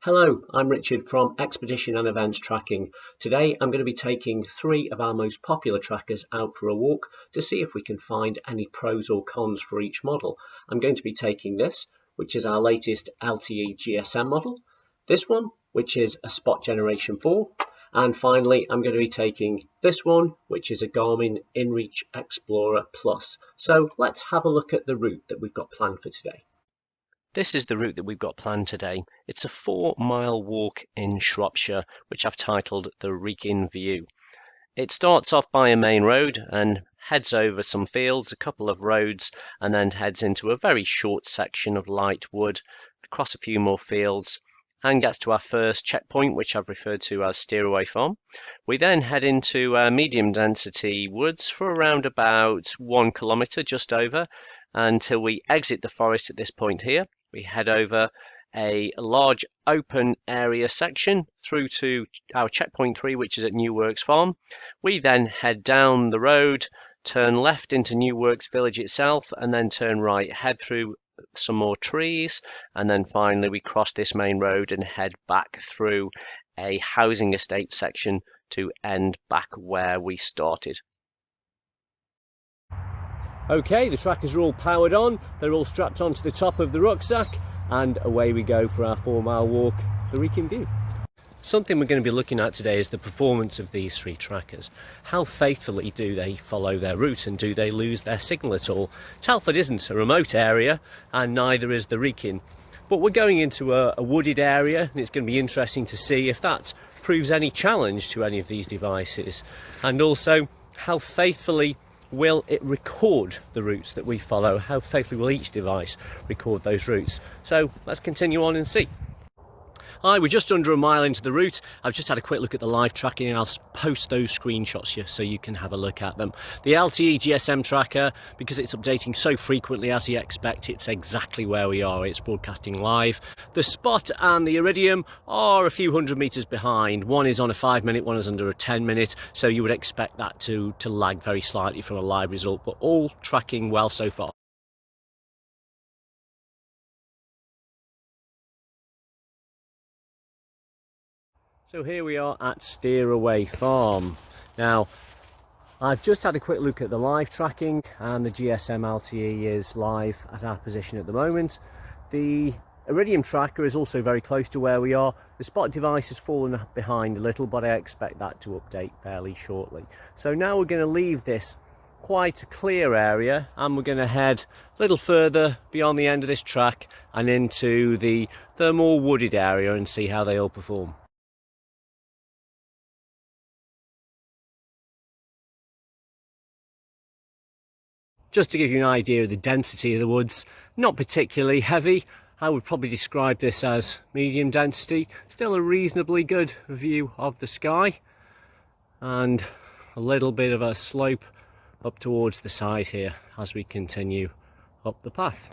Hello, I'm Richard from Expedition and Events Tracking. Today I'm going to be taking 3 of our most popular trackers out for a walk to see if we can find any pros or cons for each model. I'm going to be taking this, which is our latest LTE GSM model, this one, which is a Spot Generation 4, and finally I'm going to be taking this one, which is a Garmin inReach Explorer Plus. So let's have a look at the route that we've got planned for today. This is the route that we've got planned today. It's a 4-mile walk in Shropshire, which I've titled the Wrekin View. It starts off by a main road and heads over some fields, a couple of roads, and then heads into a very short section of light wood, across a few more fields, and gets to our first checkpoint, which I've referred to as Steeraway Farm. We then head into medium density woods for around about 1 kilometre, just over, until we exit the forest at this point here. We head over a large open area section through to our checkpoint 3, which is at New Works Farm. We then head down the road, turn left into New Works Village itself, and then turn right, head through some more trees, and then finally we cross this main road and head back through a housing estate section to end back where we started. Okay, the trackers are all powered on, they're all strapped onto the top of the rucksack, and away we go for our 4-mile walk, the Wrekin View. Something we're going to be looking at today is the performance of these 3 trackers. How faithfully do they follow their route, and do they lose their signal at all? Telford isn't a remote area, and neither is the Wrekin. But we're going into a wooded area, and it's going to be interesting to see if that proves any challenge to any of these devices, and also how faithfully will it record the routes that we follow? How faithfully will each device record those routes? So let's continue on and see. Hi, we're just under a mile into the route. I've just had a quick look at the live tracking and I'll post those screenshots here so you can have a look at them. The LTE GSM tracker, because it's updating so frequently as you expect, it's exactly where we are. It's broadcasting live. The Spot and the Iridium are a few hundred meters behind. One is on a 5-minute, one is under a 10-minute, so you would expect that to lag very slightly from a live result, but all tracking well so far. So here we are at Steeraway Farm. Now, I've just had a quick look at the live tracking, and the GSM LTE is live at our position at the moment. The Iridium tracker is also very close to where we are. The Spot device has fallen behind a little, but I expect that to update fairly shortly. So now we're going to leave this quite a clear area, and we're going to head a little further beyond the end of this track and into the more wooded area and see how they all perform. Just to give you an idea of the density of the woods, not particularly heavy. I would probably describe this as medium density. Still a reasonably good view of the sky, and a little bit of a slope up towards the side here as we continue up the path.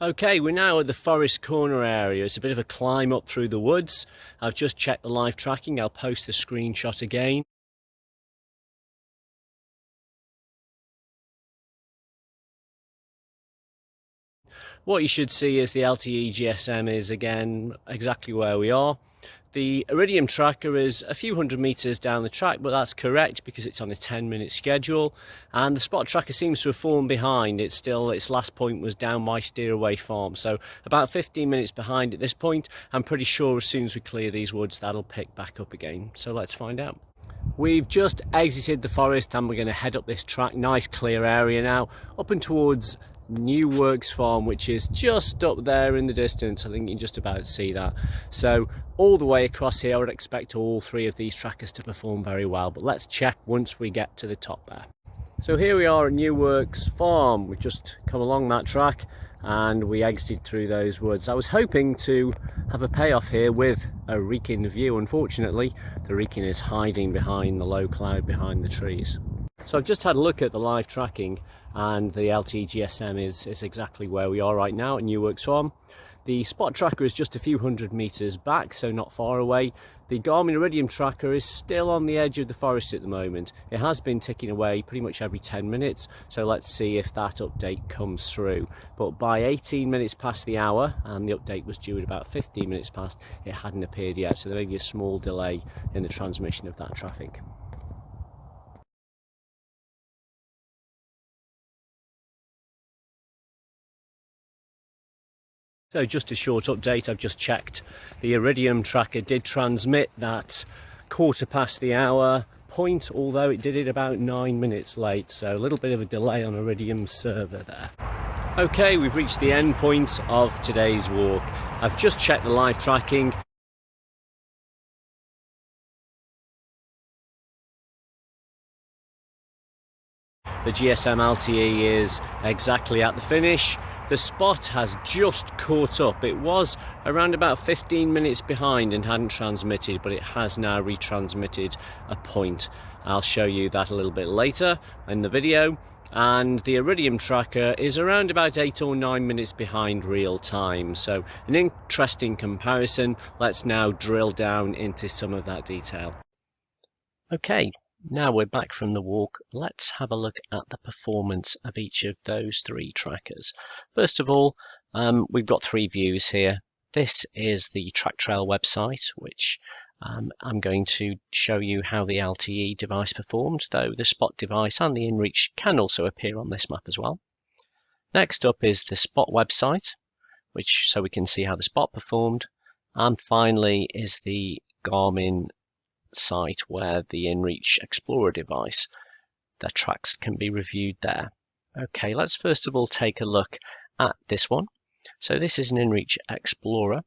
Okay, we're now at the forest corner area. It's a bit of a climb up through the woods. I've just checked the live tracking. I'll post the screenshot again. What you should see is the LTE GSM is again exactly where we are. The Iridium tracker is a few hundred meters down the track, but that's correct because it's on a 10-minute schedule, and the Spot tracker seems to have fallen behind. Its last point was down by Steeraway Farm, so about 15 minutes behind at this point. I'm pretty sure as soon as we clear these woods that'll pick back up again, so let's find out. We've just exited the forest and we're going to head up this track. Nice clear area now, up and towards New Works Farm, which is just up there in the distance. I think you can just about see that. So all the way across here I would expect all 3 of these trackers to perform very well, but let's check once we get to the top there. So here we are at New Works Farm. We've just come along that track and we exited through those woods. I was hoping to have a payoff here with a Wrekin view. Unfortunately, the Wrekin is hiding behind the low cloud behind the trees. So I've just had a look at the live tracking, and the LTE GSM is exactly where we are right now at New Works Farm. The spot tracker is just a few hundred meters back, so not far away. The Garmin Iridium tracker is still on the edge of the forest at the moment. It has been ticking away pretty much every 10 minutes, so let's see if that update comes through. But by 18 minutes past the hour, and the update was due at about 15 minutes past, it hadn't appeared yet, so there may be a small delay in the transmission of that traffic. So just a short update, I've just checked. The Iridium tracker did transmit that quarter past the hour point, although it did it about 9 minutes late, so a little bit of a delay on Iridium's server there. Okay, we've reached the end point of today's walk. I've just checked the live tracking. The GSM LTE is exactly at the finish. The spot has just caught up. It was around about 15 minutes behind and hadn't transmitted, but it has now retransmitted a point. I'll show you that a little bit later in the video. And the Iridium tracker is around about 8 or 9 minutes behind real time. So an interesting comparison. Let's now drill down into some of that detail. Okay. Now we're back from the walk, let's have a look at the performance of each of those three trackers. First of all, we've got three views here. This is the TrackTrail website, which I'm going to show you how the LTE device performed, though the Spot device and the inReach can also appear on this map as well. Next up is the Spot website, which so we can see how the Spot performed. And finally is the Garmin site where the inReach Explorer device, the tracks can be reviewed there. Okay, let's first of all take a look at this one. So this is an inReach Explorer,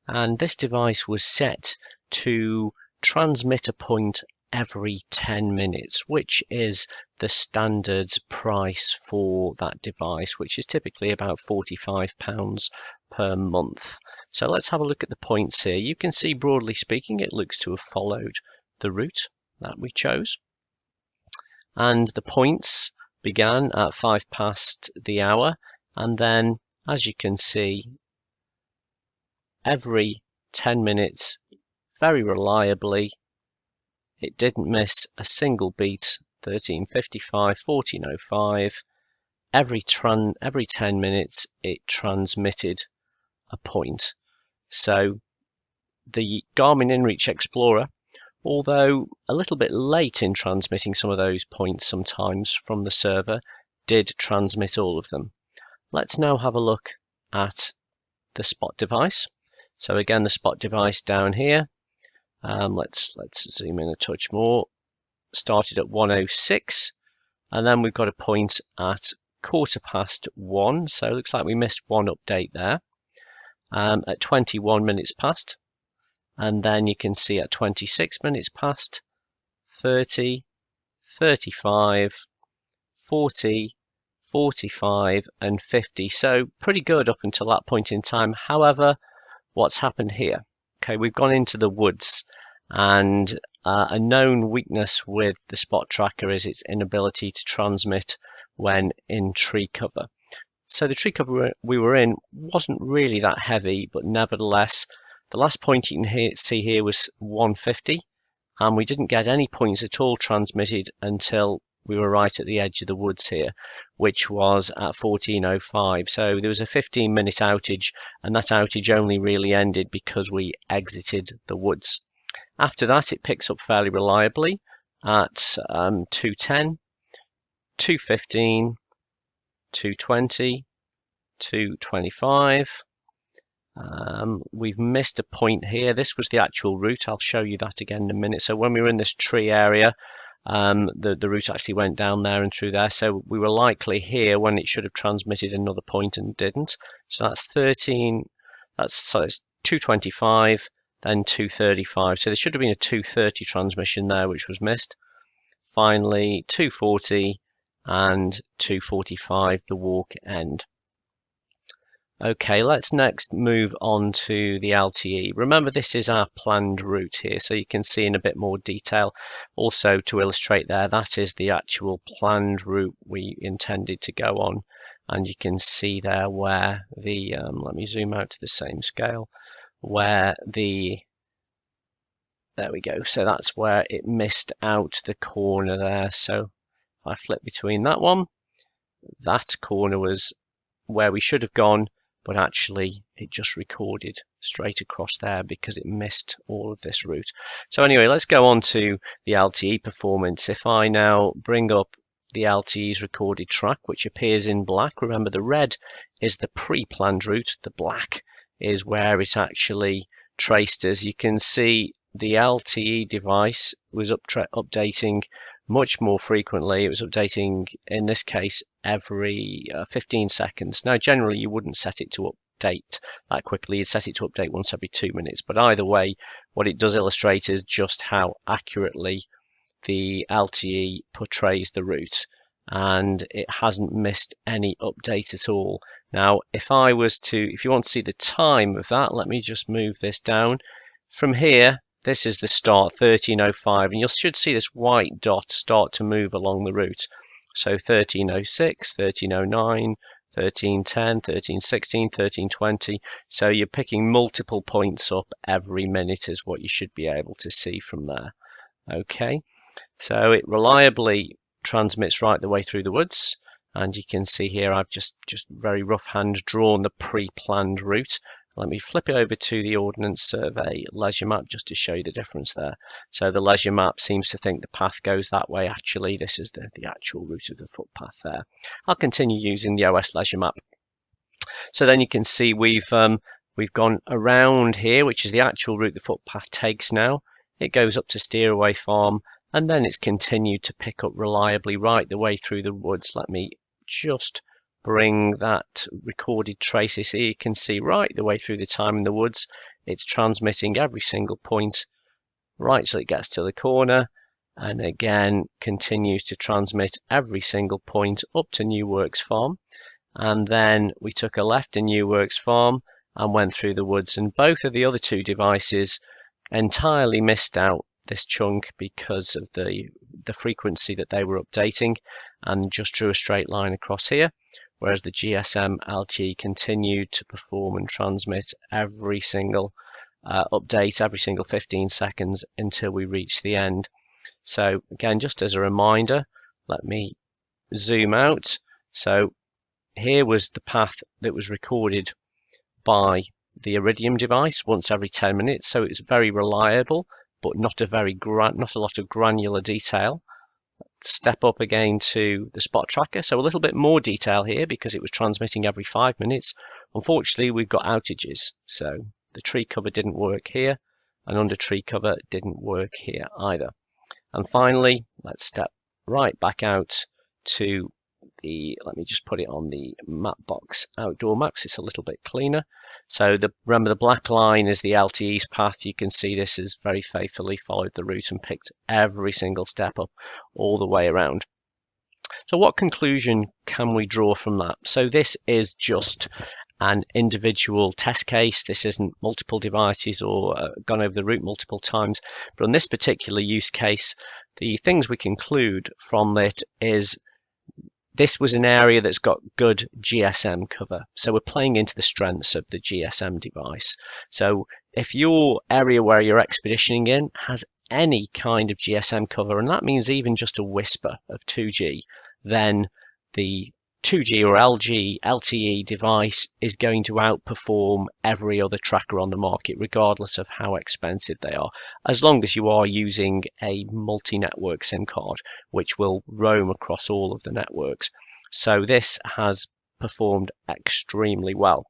and this device was set to transmit a point every 10 minutes, which is the standard price for that device, which is typically about £45 per month. So let's have a look at the points here. You can see, broadly speaking, it looks to have followed the route that we chose. And the points began at 5 past the hour, and then, as you can see, every 10 minutes, very reliably, it didn't miss a single beat. 13:55, 14:05. Every 10 minutes, it transmitted a point. So the Garmin inReach Explorer, although a little bit late in transmitting some of those points sometimes from the server, did transmit all of them. Let's now have a look at the Spot device. So again, the Spot device down here. Let's zoom in a touch more. Started at 1:06, and then we've got a point at 1:15. So it looks like we missed one update there. At 21 minutes past, and then you can see at 26 minutes past, 30, 35, 40, 45 and 50. So pretty good up until that point in time. However, what's happened here? Okay, we've gone into the woods, and a known weakness with the Spot tracker is its inability to transmit when in tree cover. So the tree cover we were in wasn't really that heavy, but nevertheless, the last point you can see here was 150, and we didn't get any points at all transmitted until we were right at the edge of the woods here, which was at 14:05. So there was a 15-minute outage, and that outage only really ended because we exited the woods. After that, it picks up fairly reliably at 2:10, 2:15, 2:20, 2:25. We've missed a point here. This was the actual route. I'll show you that again in a minute. So when we were in this tree area, the route actually went down there and through there. So we were likely here when it should have transmitted another point and didn't. So that's 13. So it's 2:25, then 2:35. So there should have been a 2:30 transmission there, which was missed. Finally, 2:40 and 2:45, the walk end. Okay, let's next move on to the LTE. Remember, this is our planned route here, so you can see in a bit more detail. Also, to illustrate there, that is the actual planned route we intended to go on. and you can see there where the let me zoom out to the same scale, where there we go. So that's where it missed out the corner there. So if I flip between that one, that corner was where we should have gone, but actually it just recorded straight across there because it missed all of this route. So anyway, let's go on to the LTE performance. If I now bring up the LTE's recorded track, which appears in black, remember the red is the pre-planned route, the black is where it actually traced us. You can see the LTE device was updating much more frequently. It was updating, in this case, every 15 seconds. Now, generally, you wouldn't set it to update that quickly. You'd set it to update once every 2 minutes. But either way, what it does illustrate is just how accurately the LTE portrays the route, and it hasn't missed any update at all. Now, if you want to see the time of that, let me just move this down. From here, this is the start, 13:05, and you should see this white dot start to move along the route. So 13:06, 13:09, 13:10, 13:16, 13:20. So you're picking multiple points up every minute is what you should be able to see from there. Okay, so it reliably transmits right the way through the woods, and you can see here I've just very rough hand drawn the pre-planned route. Let me flip it over to the Ordnance Survey leisure map just to show you the difference there. So the leisure map seems to think the path goes that way. Actually, this is the actual route of the footpath there. I'll continue using the OS leisure map. So then you can see we've gone around here, which is the actual route the footpath takes now. It goes up to Steeraway Farm, and then it's continued to pick up reliably right the way through the woods. Let me just bring that recorded traces here. You can see right the way through the time in the woods, it's transmitting every single point right till it gets to the corner, and again continues to transmit every single point up to New Works Farm. And then we took a left in New Works Farm and went through the woods, and both of the other two devices entirely missed out this chunk because of the frequency that they were updating, and just drew a straight line across here, whereas the GSM LTE continued to perform and transmit every single update every single 15 seconds until we reach the end. So again, just as a reminder, let me zoom out. So here was the path that was recorded by the Iridium device once every 10 minutes, so it's very reliable, but not a lot of granular detail. Step up again to the spot tracker, so a little bit more detail here because it was transmitting every 5 minutes. Unfortunately, we've got outages, so the tree cover didn't work here, and under tree cover didn't work here either. And finally, let's step right back out to let me just put it on the map box outdoor maps. It's a little bit cleaner. So remember the black line is the LTE's path. You can see this has very faithfully followed the route and picked every single step up all the way around. So what conclusion can we draw from that? So this is just an individual test case. This isn't multiple devices or gone over the route multiple times. But on this particular use case, the things we conclude from it is this was an area that's got good GSM cover. So we're playing into the strengths of the GSM device. So if your area where you're expeditioning in has any kind of GSM cover, and that means even just a whisper of 2G, then the 2G or LTE device is going to outperform every other tracker on the market, regardless of how expensive they are, as long as you are using a multi-network SIM card, which will roam across all of the networks. So this has performed extremely well.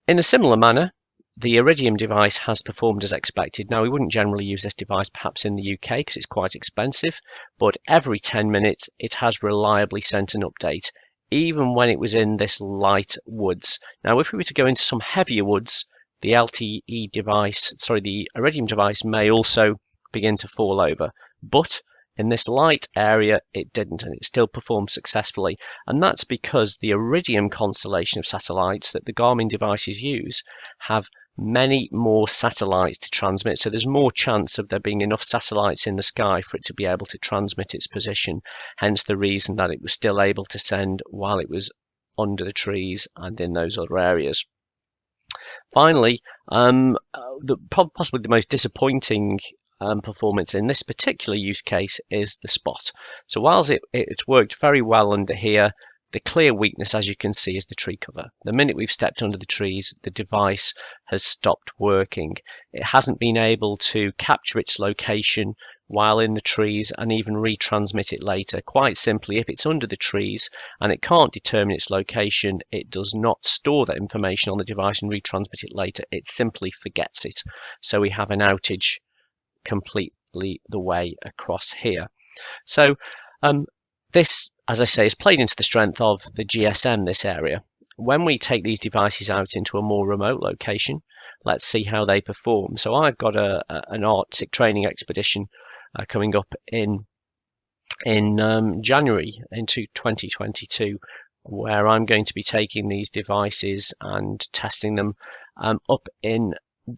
In a similar manner, the Iridium device has performed as expected. Now, we wouldn't generally use this device perhaps in the UK because it's quite expensive, but every 10 minutes it has reliably sent an update, even when it was in this light woods. Now, if we were to go into some heavier woods, the Iridium device may also begin to fall over. But In this light area, it didn't, and it still performed successfully. And that's because the Iridium constellation of satellites that the Garmin devices use have many more satellites to transmit. So there's more chance of there being enough satellites in the sky for it to be able to transmit its position. Hence the reason that it was still able to send while it was under the trees and in those other areas. Finally, possibly the most disappointing performance in this particular use case is the spot. So whilst it's worked very well under here, the clear weakness, as you can see, is the tree cover. The minute we've stepped under the trees, the device has stopped working. It hasn't been able to capture its location while in the trees and even retransmit it later. Quite simply, if it's under the trees and it can't determine its location, it does not store that information on the device and retransmit it later. It simply forgets it. So we have an outage completely the way across here. So this, as I say, is played into the strength of the GSM, this area. When we take these devices out into a more remote location, let's see how they perform. So I've got an Arctic training expedition coming up in January into 2022, where I'm going to be taking these devices and testing them up in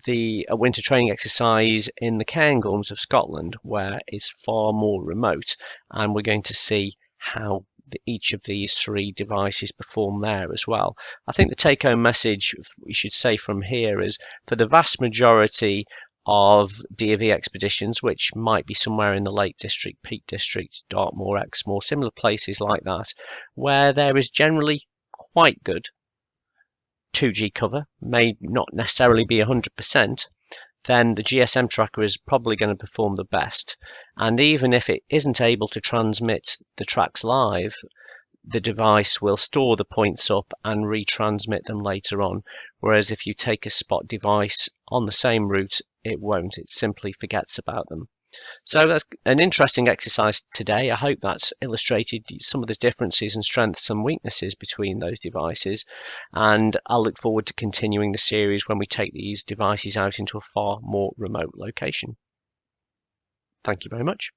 the winter training exercise in the Cairngorms of Scotland, where it's far more remote, and we're going to see how each of these three devices perform there as well. I think the take-home message we should say from here is, for the vast majority of DOV expeditions, which might be somewhere in the Lake District, Peak District, Dartmoor, Exmoor, similar places like that, where there is generally quite good 2G cover, may not necessarily be 100%, then the GSM tracker is probably going to perform the best. And even if it isn't able to transmit the tracks live, the device will store the points up and retransmit them later on. Whereas if you take a spot device on the same route, it won't. It simply forgets about them. So that's an interesting exercise today. I hope that's illustrated some of the differences and strengths and weaknesses between those devices. And I'll look forward to continuing the series when we take these devices out into a far more remote location. Thank you very much.